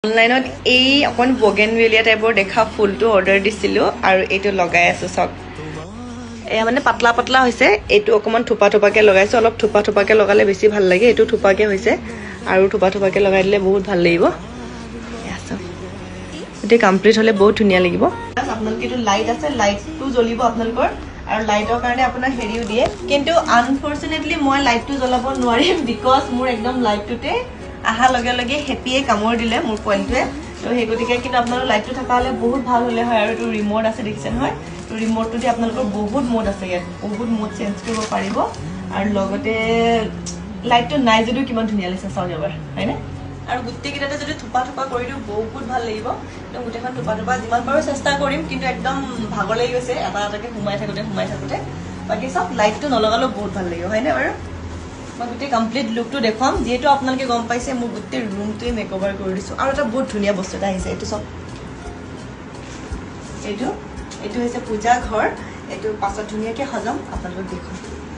অনলাইনত এই অকন বগেনভেলিয়া টাইপৰ দেখা ফুলটো অৰ্ডাৰ দিছিলো আৰু এইটো লগাই আছো সব এয়া মানে পাতলা পাতলা হৈছে এইটো অকমান থোপা থোপাকে লগাইছো অলপ থোপা থোপাকে লগালে বেছি ভাল লাগে এইটো থোপাকে হৈছে আৰু থোপা থোপাকে লগাই দিলে বহুত ভাল লাগিব এতে কমপ্লিট হলে বহুত ধুনিয়া লাগিব আপোনালোকে এইটো লাইট আছে লাইটটো জ্বলিব আপোনালোকৰ আৰু লাইটৰ কাৰণে আপোনাৰ হেৰিও দিয়ে কিন্তু আনফৰচুনেটলি মই লাইটটো জ্বলাব নোৱাৰিম বিকজ মোৰ একদম লাইটটোতে আহা লগে লগে হেপিয়ে কামৰ দিলে মোৰ পইণ্টটোৱে তো সেই গতিকে কিন্তু আপোনালোকৰ লাইটটো থকা হলে বহুত ভাল হলে হয় আৰু এইটো ৰিমোট আছে দেখিছেন হয় তো ৰিমোটটো দি আপোনালোকৰ বহুত মোড আছে ইয়াত বহুত মোড চেঞ্জ কৰিব পাৰিব আৰু লগতে লাইটটো নাই যদিও কিমান ধুনীয়া লাগিছে চাও যাবাৰ হয়নে আৰু গুটেকিটাতে যদি থোপা থোপা কৰি দিও বহুত ভাল লাগিব তো গুটেখন থোপা থোপা যিমান পাৰো চেষ্টা কৰিম কিন্তু একদম ভাগৰ লাগি গৈছে এটা এটাকে ঘুমাই থাকোতে বাকি সব লাইটটো নলগালো বহুত ভাল লাগিব হয়নে বাৰু মই গুটে কমপ্লিট লুকটো দেখাম যেটো আপোনালোকে গম পাইছে মই গুটে ৰুমটোৱে মেকওভাৰ কৰি দিছো আৰু এটা বহুত ধুনীয়া বস্তু এটা আহিছে এইটো সব এইটো হৈছে পূজা ঘৰ এইটো পাছত ধুনীয়াকে সজাম আপোনালোকক দেখুৱাম